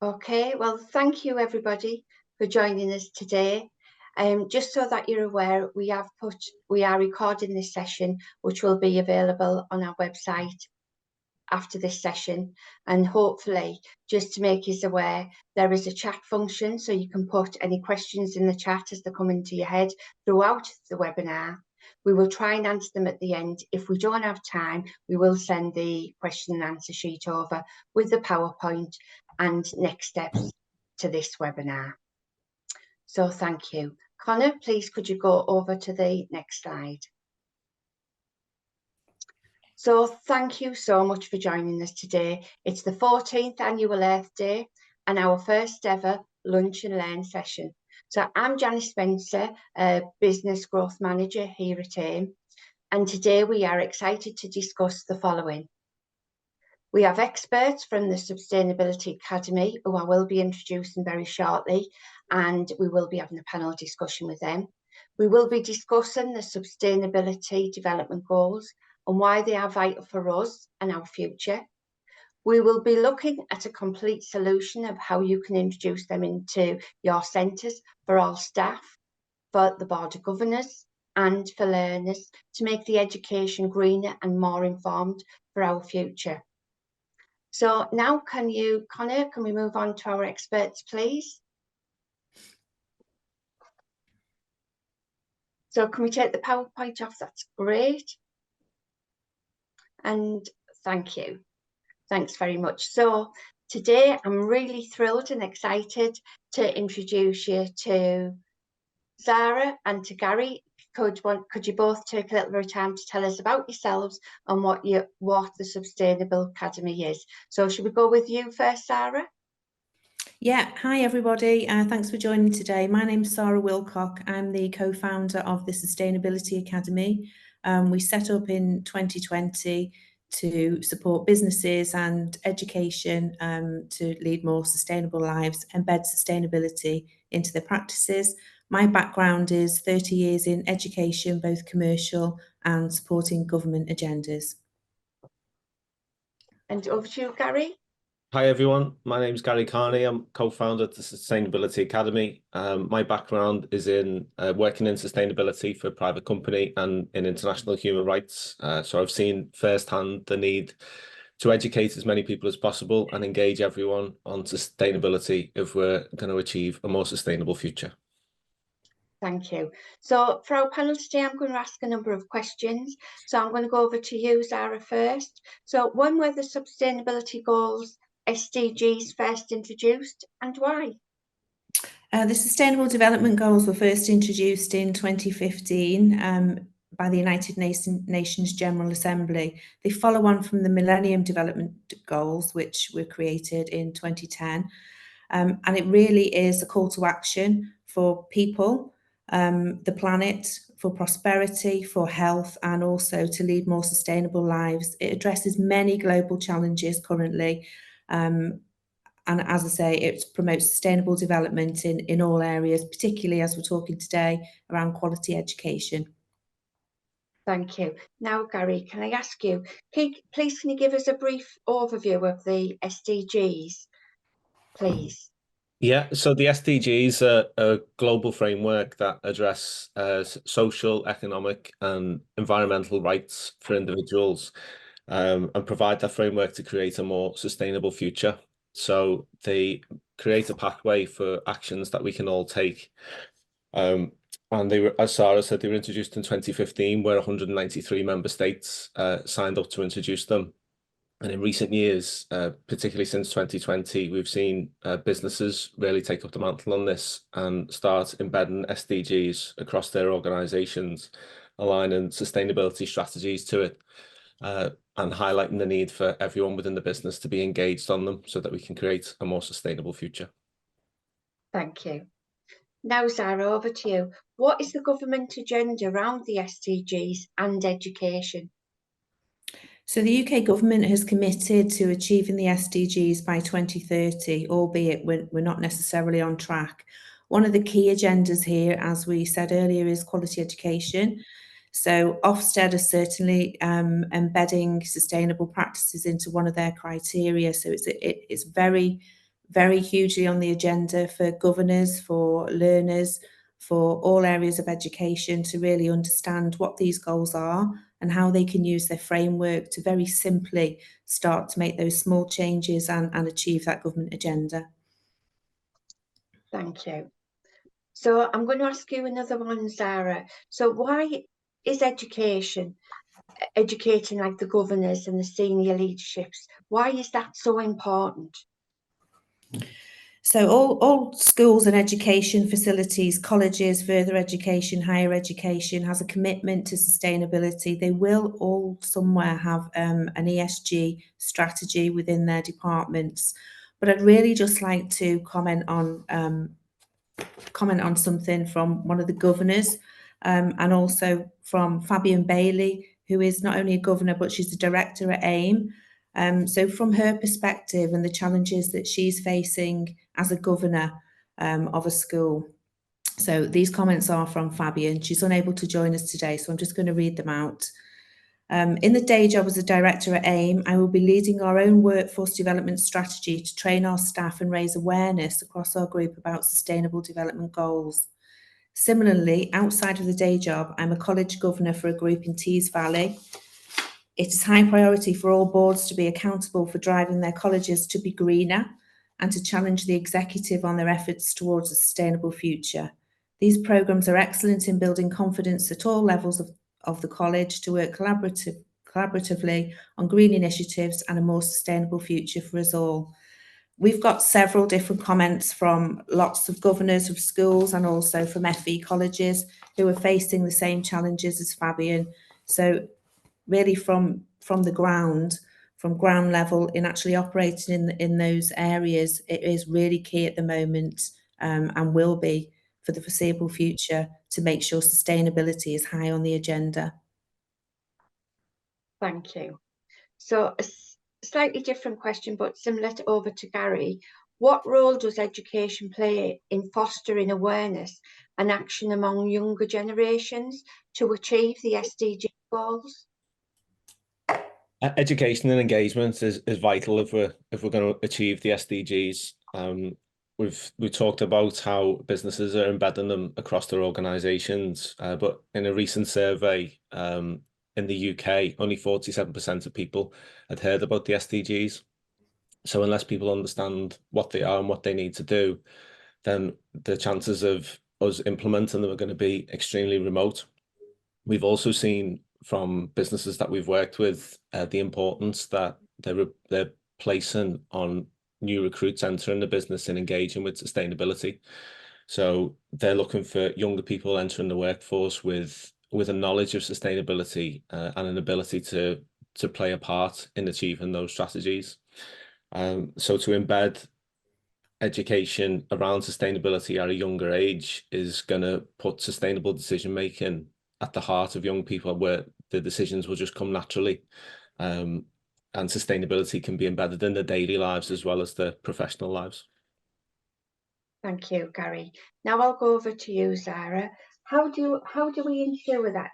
Okay, well, thank you everybody for joining us today. Just so that you're aware, we are recording this session, which will be available on our website after this session, and hopefully, just to make you aware, there is a chat function, so you can put any questions in the chat as they come into your head throughout the webinar. We will try and answer them at the end. If we don't have time, we will send the question and answer sheet over with the PowerPoint and next steps to this webinar. So thank you. Connor, please could you go over to the next slide? So thank you so much for joining us today. It's the 14th annual Earth Day and our first ever lunch and learn session. So I'm Janice Spencer, Business Growth Manager here at AIM, and today we are excited to discuss the following. We have experts from the Sustainability Academy who I will be introducing very shortly, and we will be having a panel discussion with them. We will be discussing the Sustainability Development Goals and why they are vital for us and our future. We will be looking at a complete solution of how you can introduce them into your centres for all staff, for the Board of Governors and for learners to make the education greener and more informed for our future. So now Connor, can we move on to our experts, please? So can we take the PowerPoint off? That's great. And thank you. Thanks very much. So today I'm really thrilled and excited to introduce you to Zara and to Gary. Could you both take a little bit of time to tell us about yourselves and what the Sustainable Academy is? So should we go with you first, Zara? Yeah, hi everybody. Thanks for joining today. My name's Sarah Wilcock. I'm the co-founder of the Sustainability Academy. We set up in 2020 to support businesses and education to lead more sustainable lives, embed sustainability into their practices. My background is 30 years in education, both commercial and supporting government agendas. And over to you, Gary. Hi everyone, my name is Gary Carney. I'm co-founder of the Sustainability Academy. My background is in working in sustainability for a private company and in international human rights. So I've seen firsthand the need to educate as many people as possible and engage everyone on sustainability if we're going to achieve a more sustainable future. Thank you. So for our panel today, I'm going to ask a number of questions. So I'm going to go over to you, Zara, first. So when were the sustainability goals, SDGs, first introduced and why? The Sustainable Development Goals were first introduced in 2015 by the United Nations General Assembly. They follow on from the Millennium Development Goals, which were created in 2010. And it really is a call to action for people, the planet, for prosperity, for health, and also to lead more sustainable lives. It addresses many global challenges currently. And as I say, it promotes sustainable development in all areas, particularly as we're talking today around quality education. Thank you. Now, Gary, can I ask you, please can you give us a brief overview of the SDGs, please? Yeah, so the SDGs are a global framework that address social, economic and environmental rights for individuals and provide that framework to create a more sustainable future. So they create a pathway for actions that we can all take. And they were, as Sarah said, they were introduced in 2015, where 193 member states signed up to introduce them. And in recent years, particularly since 2020, we've seen businesses really take up the mantle on this and start embedding SDGs across their organizations, aligning sustainability strategies to it, and highlighting the need for everyone within the business to be engaged on them so that we can create a more sustainable future. Thank you. Now, Zara, over to you. What is the government agenda around the SDGs and education? So the UK government has committed to achieving the SDGs by 2030, albeit we're not necessarily on track. One of the key agendas here, as we said earlier, is quality education. So Ofsted is certainly embedding sustainable practices into one of their criteria. So it's very very hugely on the agenda for governors, for learners, for all areas of education to really understand what these goals are and how they can use their framework to very simply start to make those small changes and achieve that government agenda. Thank you. So I'm going to ask you another one, Zara. So why is educating like the governors and the senior leaderships, why is that so important? So all schools and education facilities, colleges, further education, higher education has a commitment to sustainability. They will all somewhere have an ESG strategy within their departments. But I'd really just like to comment on something from one of the governors, and also from Fabian Bailey, who is not only a governor, but she's the director at AIM. So from her perspective and the challenges that she's facing as a governor of a school. So these comments are from Fabian. She's unable to join us today, so I'm just going to read them out. In the day job as a director at AIM, I will be leading our own workforce development strategy to train our staff and raise awareness across our group about sustainable development goals. Similarly, outside of the day job, I'm a college governor for a group in Tees Valley. It is high priority for all boards to be accountable for driving their colleges to be greener and to challenge the executive on their efforts towards a sustainable future. These programmes are excellent in building confidence at all levels of the college to work collaboratively on green initiatives and a more sustainable future for us all. We've got several different comments from lots of governors of schools and also from FE colleges who are facing the same challenges as Fabian. So really from the ground, from ground level, in actually operating in those areas, it is really key at the moment, and will be for the foreseeable future, to make sure sustainability is high on the agenda. Thank you. So a slightly different question, but similar over to Gary. What role does education play in fostering awareness and action among younger generations to achieve the SDG goals? Education and engagement is vital if we're going to achieve the SDGs. We've talked about how businesses are embedding them across their organisations, but in a recent survey in the UK, only 47% of people had heard about the SDGs. So unless people understand what they are and what they need to do, then the chances of us implementing them are going to be extremely remote. We've also seen from businesses that we've worked with the importance that they're placing on new recruits entering the business and engaging with sustainability. So they're looking for younger people entering the workforce with a knowledge of sustainability and an ability to play a part in achieving those strategies. So to embed education around sustainability at a younger age is going to put sustainable decision making at the heart of young people, where the decisions will just come naturally, and sustainability can be embedded in their daily lives as well as their professional lives. Thank you, Gary. Now I'll go over to you, Zara. How do we ensure that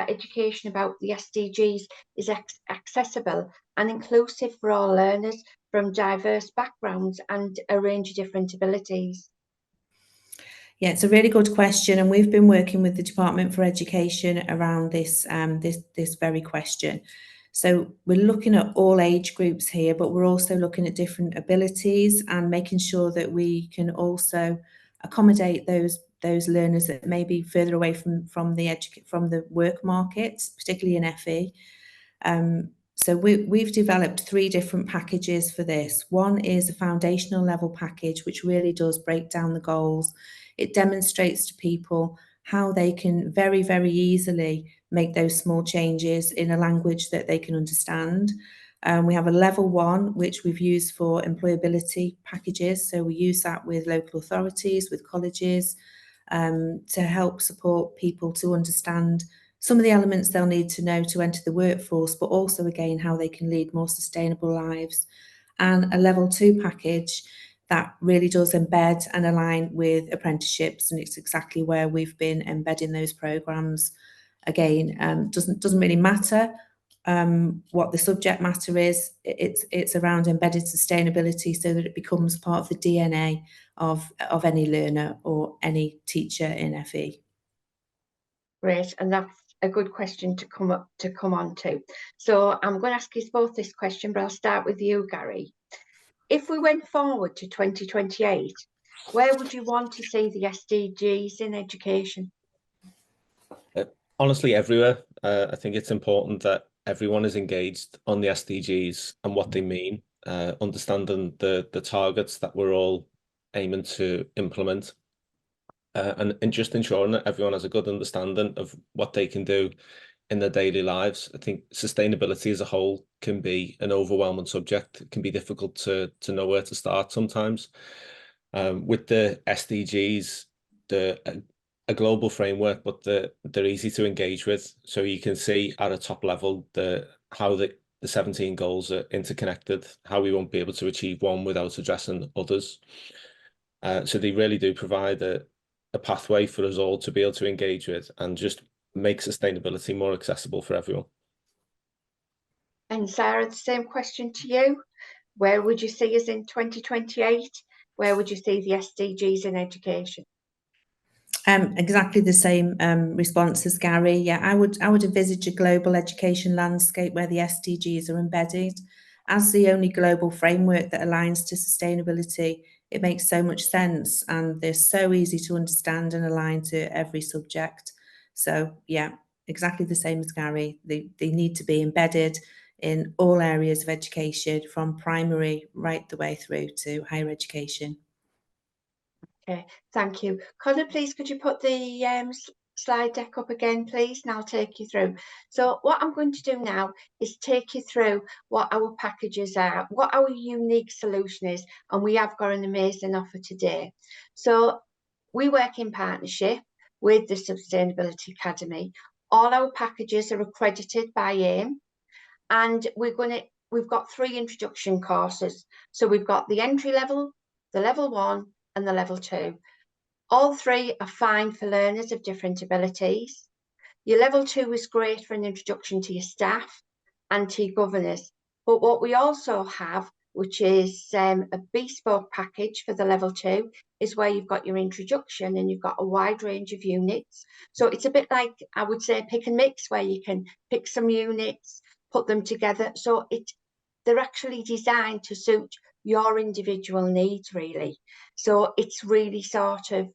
education about the SDGs is accessible and inclusive for all learners from diverse backgrounds and a range of different abilities? Yeah, it's a really good question, and we've been working with the Department for Education around this this very question. So we're looking at all age groups here, but we're also looking at different abilities and making sure that we can also accommodate those learners that may be further away from the work market, particularly in FE. So we've developed 3 different packages for this. One is a foundational level package, which really does break down the goals. It demonstrates to people how they can very, very easily make those small changes in a language that they can understand. We have a level 1, which we've used for employability packages. So we use that with local authorities, with colleges, to help support people to understand some of the elements they'll need to know to enter the workforce, but also, again, how they can lead more sustainable lives. And a level 2 package that really does embed and align with apprenticeships, and it's exactly where we've been embedding those programmes. Again, doesn't really matter what the subject matter is. It's around embedded sustainability so that it becomes part of the DNA of any learner or any teacher in FE. Great, and that's a good question to come on to. So I'm going to ask you both this question, but I'll start with you, Gary. If we went forward to 2028, where would you want to see the SDGs in education? Honestly, everywhere. I think it's important that everyone is engaged on the SDGs and what they mean, understanding the targets that we're all aiming to implement, and just ensuring that everyone has a good understanding of what they can do in their daily lives. I think sustainability as a whole can be an overwhelming subject. It can be difficult to know where to start sometimes. With the SDGs, a global framework, but they're easy to engage with. So you can see at a top level how the 17 goals are interconnected, how we won't be able to achieve one without addressing others. So they really do provide a pathway for us all to be able to engage with and just make sustainability more accessible for everyone. And Sarah, the same question to you. Where would you see us in 2028? Where would you see the SDGs in education? Exactly the same response as Gary. Yeah, I would envisage a global education landscape where the SDGs are embedded as the only global framework that aligns to sustainability. It makes so much sense, and they're so easy to understand and align to every subject. So yeah, exactly the same as Gary. They need to be embedded in all areas of education, from primary right the way through to higher education. Okay, thank you. Connor, please, could you put the slide deck up again, please, and I'll take you through. So what I'm going to do now is take you through what our packages are, what our unique solution is, and we have got an amazing offer today. So we work in partnership with the Sustainability Academy. All our packages are accredited by AIM, and we've got 3 introduction courses. So we've got the entry level, the level 1, and the level 2. All 3 are fine for learners of different abilities. Your level 2 is great for an introduction to your staff and to your governors. But what we also have, which is a bespoke package for the level 2, is where you've got your introduction and you've got a wide range of units. So it's a bit like, I would say, pick and mix, where you can pick some units, put them together. So they're actually designed to suit your individual needs, really. So it's really sort of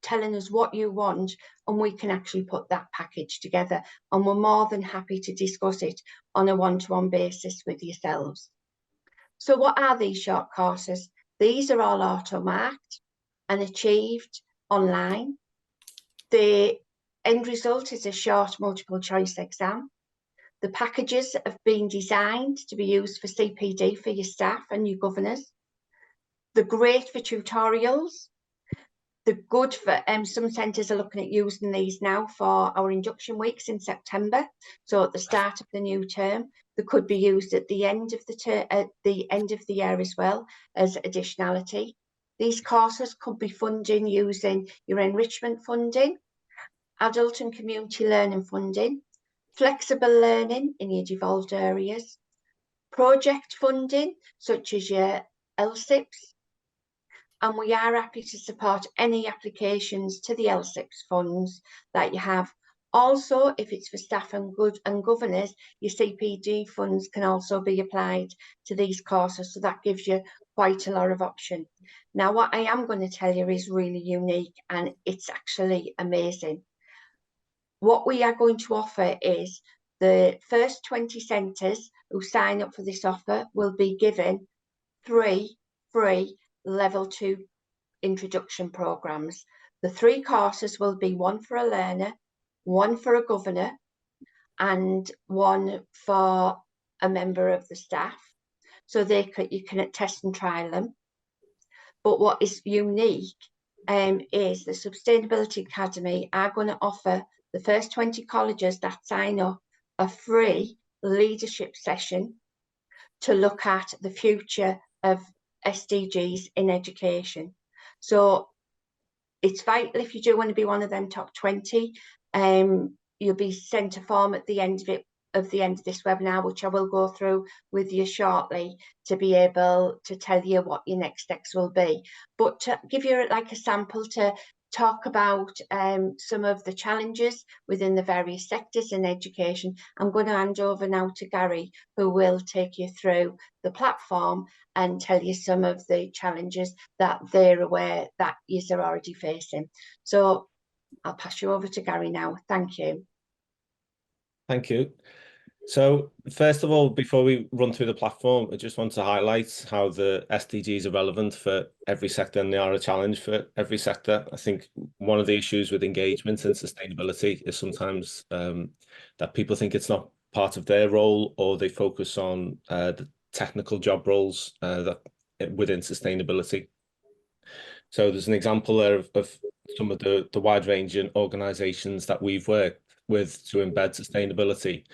telling us what you want, and we can actually put that package together, and we're more than happy to discuss it on a one-to-one basis with yourselves. So what are these short courses? These are all auto-marked and achieved online. The end result is a short multiple choice exam. The packages have been designed to be used for CPD for your staff and your governors. They're great for tutorials. They're good for, some centres are looking at using these now for our induction weeks in September. So at the start of the new term, they could be used at the end of the year as well as additionality. These courses could be funding using your enrichment funding, adult and community learning funding, flexible learning in your devolved areas, project funding such as your LSIPs, and we are happy to support any applications to the LSIPs funds that you have. Also, if it's for staff and governors, your CPD funds can also be applied to these courses, so that gives you quite a lot of option. Now, what I am going to tell you is really unique, and it's actually amazing. What we are going to offer is the first 20 centres who sign up for this offer will be given 3 free level 2 introduction programmes. The 3 courses will be one for a learner, one for a governor, and one for a member of the staff. So you can test and trial them. But what is unique is the Sustainability Academy are going to offer the first 20 colleges that sign up a free leadership session to look at the future of SDGs in education. So it's vital, if you do want to be one of them top 20, you'll be sent a form at the end of the end of this webinar, which I will go through with you shortly to be able to tell you what your next steps will be. But to give you like a sample to talk about some of the challenges within the various sectors in education, I'm going to hand over now to Gary, who will take you through the platform and tell you some of the challenges that they're aware that you're already facing. So I'll pass you over to Gary now. Thank you. Thank you. So first of all, before we run through the platform, I just want to highlight how the SDGs are relevant for every sector, and they are a challenge for every sector. I think one of the issues with engagement and sustainability is sometimes that people think it's not part of their role, or they focus on the technical job roles that within sustainability. So there's an example there of some of the wide-ranging organisations that we've worked with to embed sustainability.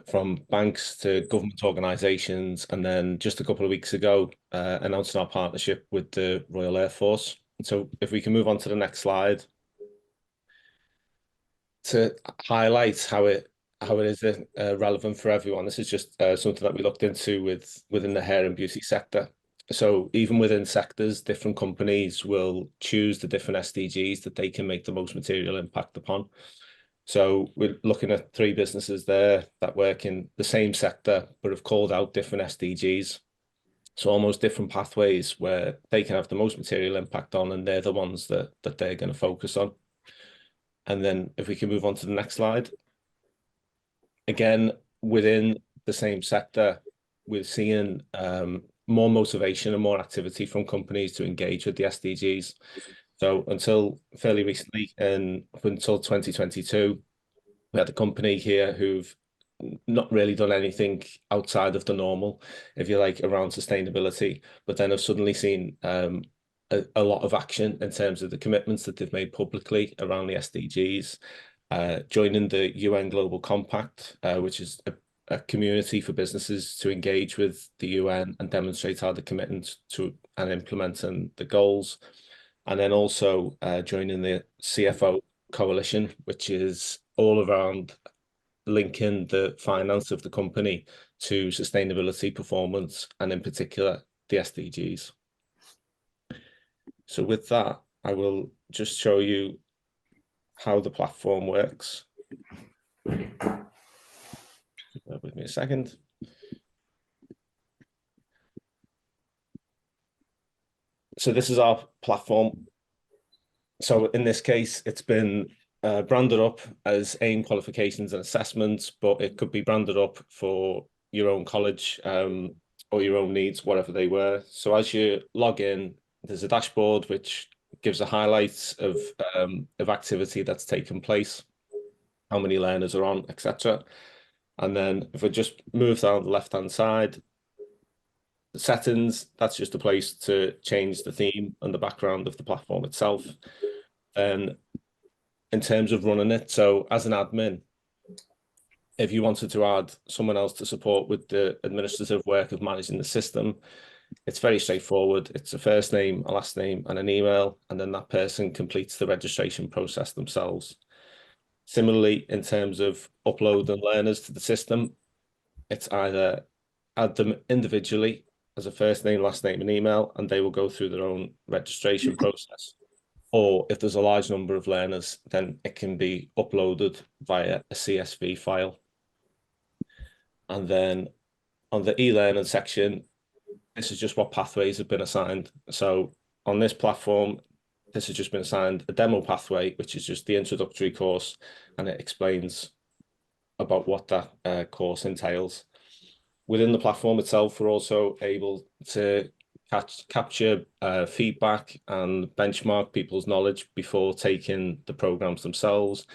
From banks to government organisations, and then just a couple of weeks ago announcing our partnership with the Royal Air Force. So if we can move on to the next slide to highlight how it is relevant for everyone. This is just something that we looked into within the hair and beauty sector. So even within sectors, different companies will choose the different SDGs that they can make the most material impact upon. So we're looking at 3 businesses there that work in the same sector, but have called out different SDGs. So almost different pathways where they can have the most material impact on, and they're the ones that they're going to focus on. And then if we can move on to the next slide. Again, within the same sector, we're seeing more motivation and more activity from companies to engage with the SDGs. So until fairly recently, and up until 2022, we had a company here who've not really done anything outside of the normal, if you like, around sustainability, but then have suddenly seen a lot of action in terms of the commitments that they've made publicly around the SDGs, joining the UN Global Compact, which is a community for businesses to engage with the UN and demonstrate how they're committed to and implementing the goals. And then also joining the CFO Coalition, which is all around linking the finance of the company to sustainability, performance, and in particular, the SDGs. So with that, I will just show you how the platform works. Bear with me a second. So this is our platform. So in this case, it's been branded up as AIM Qualifications and Assessments, but it could be branded up for your own college or your own needs, whatever they were. So as you log in, there's a dashboard which gives a highlights of activity that's taken place, how many learners are on, etc. And then if we just move down the left-hand side, the settings, that's just a place to change the theme and the background of the platform itself. And in terms of running it, so as an admin, if you wanted to add someone else to support with the administrative work of managing the system, it's very straightforward. It's a first name, a last name, and an email, and then that person completes the registration process themselves. Similarly, in terms of uploading learners to the system, it's either add them individually as a first name, last name, and email, and they will go through their own registration process. Or if there's a large number of learners, then it can be uploaded via a CSV file. And then on the e-learning section, this is just what pathways have been assigned. So on this platform, this has just been assigned a demo pathway, which is just the introductory course, and it explains about what that course entails. Within the platform itself, we're also able to capture feedback and benchmark people's knowledge before taking the programs themselves.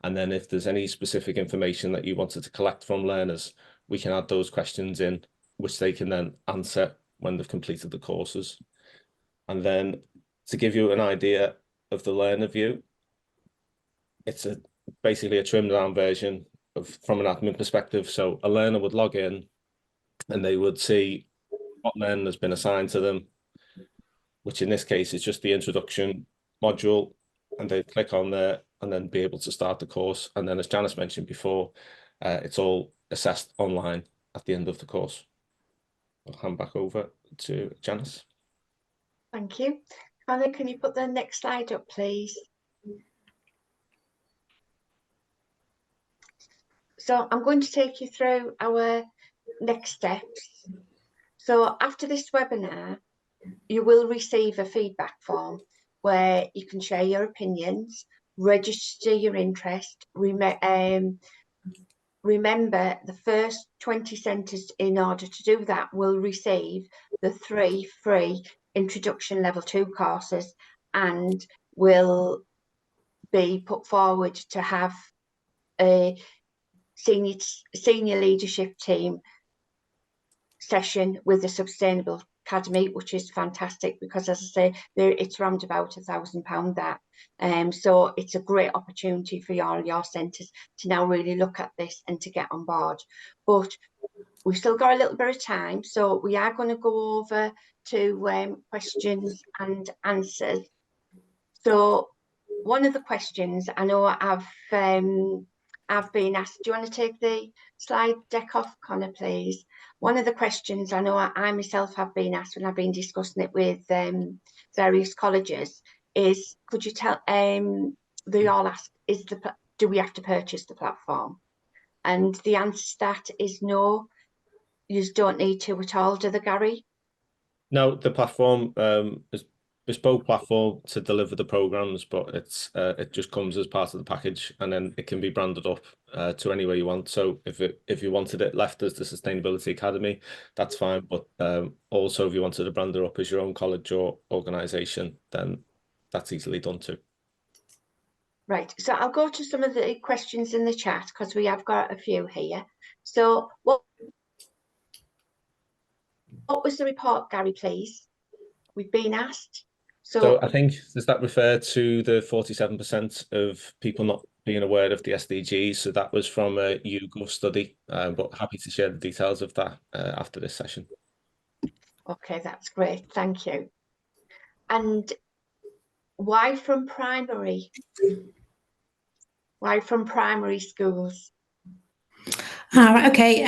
And then if there's any specific information that you wanted to collect from learners, we can add those questions in, which they can then answer when they've completed the courses. And then to give you an idea of the learner view, it's basically a trimmed down version from an admin perspective. So a learner would log in and they would see what learning has been assigned to them, which in this case is just the introduction module, and they click on there and then be able to start the course. And then as Janice mentioned before, It's all assessed online at the end of the course. I'll hand back over to Janice. Thank you. Connor, can you put the next slide up, please? So I'm going to take you through our next steps. So after this webinar, you will receive a feedback form where you can share your opinions, register your interest. Remember, the first 20 centres in order to do that will receive the 3 free introduction level 2 courses and will be put forward to have a senior leadership team session with the Sustainable Academy, which is fantastic because, as I say, it's around about £1,000 that. So it's a great opportunity for your centres to now really look at this and to get on board. But we've still got a little bit of time, so we are going to go over to questions and answers. So one of the questions I know I've been asked, do you want to take the slide deck off, Connor, please? One of the questions I know I myself have been asked when I've been discussing it with various colleges is, could you tell, they all ask, do we have to purchase the platform? And the answer to that is no, you don't need to at all, do they, Gary? No, the platform is bespoke platform to deliver the programs, but it just comes as part of the package, and then it can be branded up to any way you want. So if you wanted it left as the Sustainability Academy, that's fine. But also if you wanted to brand it up as your own college or organisation, then that's easily done too. Right. So I'll go to some of the questions in the chat because we have got a few here. So what was the report, Gary, please? We've been asked. So I think, does that refer to the 47% of people not being aware of the SDGs? So that was from a YouGov study, but happy to share the details of that after this session. Okay, that's great. Thank you. And why from primary? Why from primary schools? All right, okay.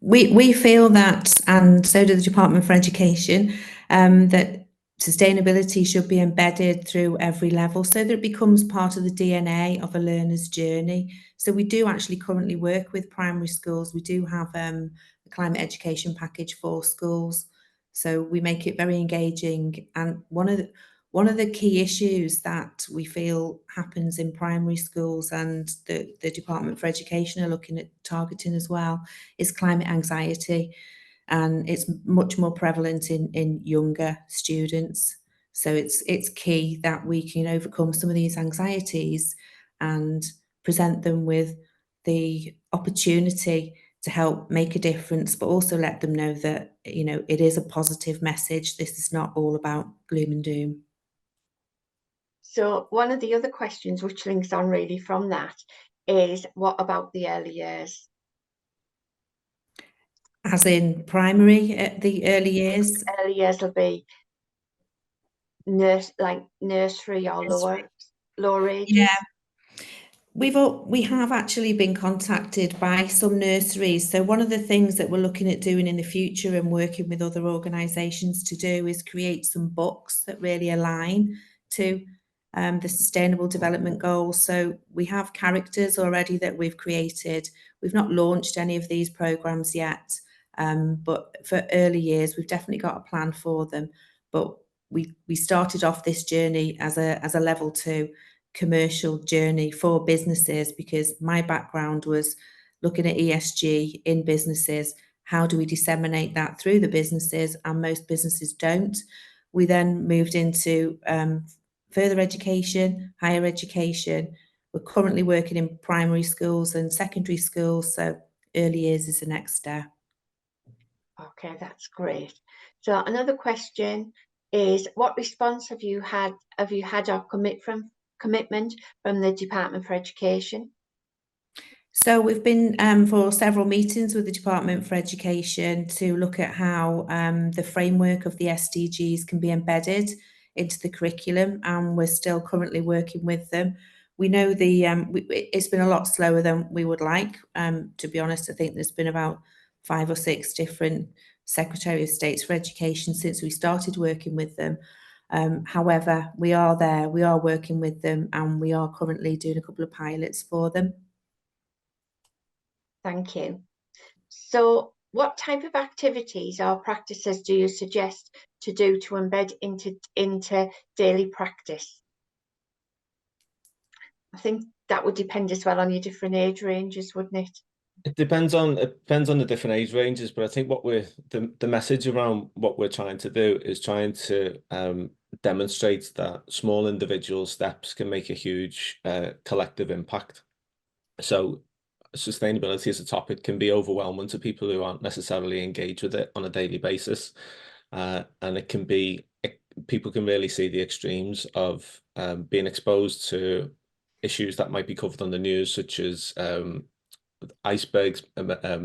We feel that, and so do the Department for Education, that sustainability should be embedded through every level so that it becomes part of the DNA of a learner's journey. So we do actually currently work with primary schools. We do have a climate education package for schools. So we make it very engaging. And one of the key issues that we feel happens in primary schools, and the Department for Education are looking at targeting as well, is climate anxiety. And it's much more prevalent in younger students. So it's key that we can overcome some of these anxieties and present them with the opportunity to help make a difference, but also let them know that, it is a positive message. This is not all about gloom and doom. So one of the other questions which links on really from that is, what about the early years? As in primary, the early years? Early years will be nursery or lower ages. Yeah. We have actually been contacted by some nurseries. So one of the things that we're looking at doing in the future and working with other organisations to do is create some books that really align to the Sustainable Development Goals. So we have characters already that we've created. We've not launched any of these programmes yet, but for early years, we've definitely got a plan for them. But we started off this journey as a level 2 commercial journey for businesses, because my background was looking at ESG in businesses. How do we disseminate that through the businesses? And most businesses don't. We then moved into further education, higher education. We're currently working in primary schools and secondary schools, so early years is the next step. Okay, that's great. So another question is, what response have you had or commitment from the Department for Education? So we've been for several meetings with the Department for Education to look at how the framework of the SDGs can be embedded into the curriculum, and we're still currently working with them. We know it's been a lot slower than we would like. To be honest, I think there's been about 5 or 6 different Secretary of States for Education since we started working with them. However, we are there, we are working with them, and we are currently doing a couple of pilots for them. Thank you. So what type of activities or practices do you suggest to do to embed into daily practice? I think that would depend as well on your different age ranges, wouldn't it? It depends on the different age ranges, but I think what the message around what we're trying to do is trying to demonstrate that small individual steps can make a huge collective impact. So sustainability as a topic can be overwhelming to people who aren't necessarily engaged with it on a daily basis, and people can really see the extremes of being exposed to issues that might be covered on the news, such as icebergs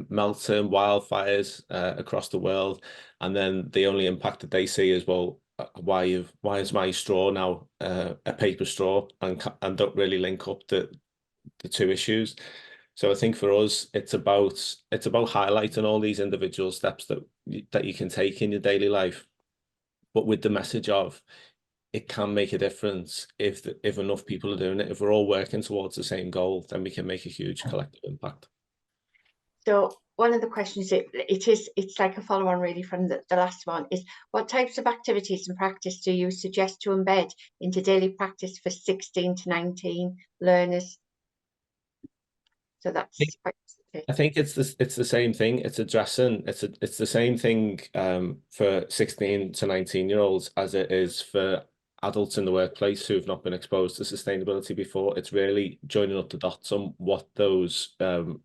melting, wildfires across the world, and then the only impact that they see is, well, why is my straw now a paper straw, and don't really link up the 2 issues. So I think for us, it's about highlighting all these individual steps that you can take in your daily life, but with the message of it can make a difference if enough people are doing it. If we're all working towards the same goal, then we can make a huge collective impact. So one of the questions, it's like a follow-on really from the last one, is what types of activities and practice do you suggest to embed into daily practice for 16 to 19 learners? So that's quite specific. I think it's the same thing. It's the same thing for 16 to 19-year-olds as it is for adults in the workplace who've not been exposed to sustainability before. It's really joining up the dots on what those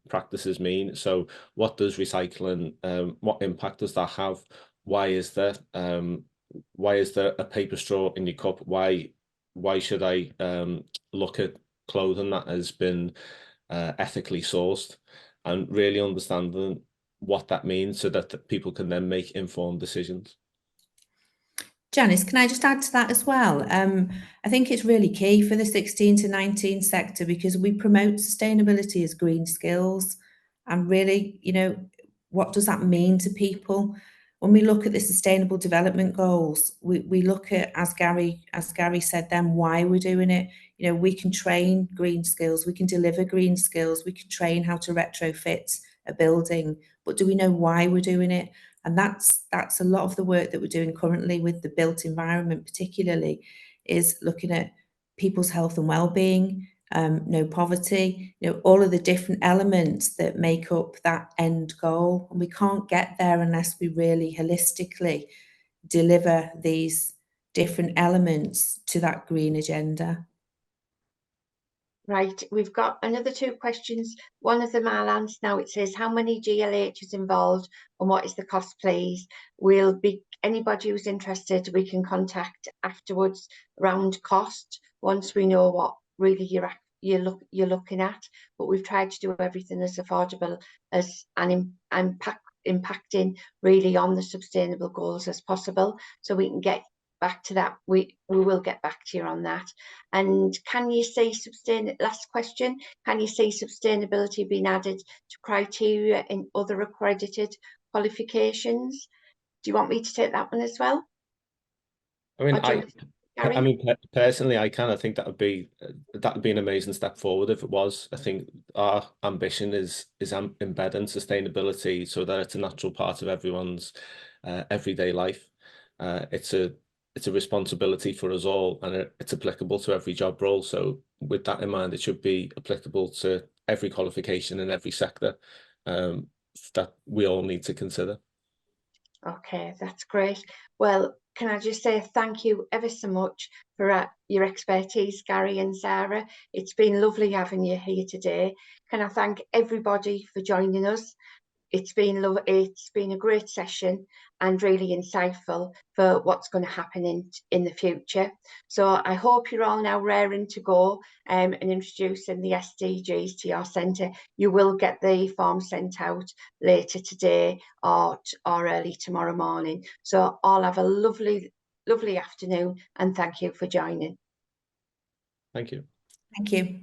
practices mean. So what does recycling, what impact does that have? Why is there a paper straw in your cup? Why should I look at clothing that has been ethically sourced, and really understanding what that means so that people can then make informed decisions. Janice, can I just add to that as well? I think it's really key for the 16 to 19 sector, because we promote sustainability as green skills, and really, what does that mean to people? When we look at the Sustainable Development Goals, we look at, as Gary said then, why we're doing it. We can train green skills, we can deliver green skills, we can train how to retrofit a building, but do we know why we're doing it? And that's a lot of the work that we're doing currently with the built environment, particularly, is looking at people's health and well-being, no poverty, all of the different elements that make up that end goal. And we can't get there unless we really holistically deliver these different elements to that green agenda. Right, we've got another 2 questions. One of them I'll answer now. It says, how many GLH is involved and what is the cost, please? Anybody who's interested, we can contact afterwards around cost once we know what really you're looking at. But we've tried to do everything as affordable as and impacting really on the sustainable goals as possible, so we can get back to that. We will get back to you on that. And can you see last question, can you see sustainability being added to criteria in other accredited qualifications? Do you want me to take that one as well? I mean, personally, I think that would be an amazing step forward if it was. I think our ambition is embedding sustainability so that it's a natural part of everyone's everyday life. It's a responsibility for us all, and it's applicable to every job role. So with that in mind, it should be applicable to every qualification in every sector that we all need to consider. Okay, that's great. Well, can I just say thank you ever so much for your expertise, Gary and Sarah. It's been lovely having you here today. Can I thank everybody for joining us? It's been a great session and really insightful for what's going to happen in the future. So I hope you're all now raring to go and introducing the SDGs to your centre. You will get the form sent out later today or early tomorrow morning. So all have a lovely afternoon, and thank you for joining. Thank you. Thank you.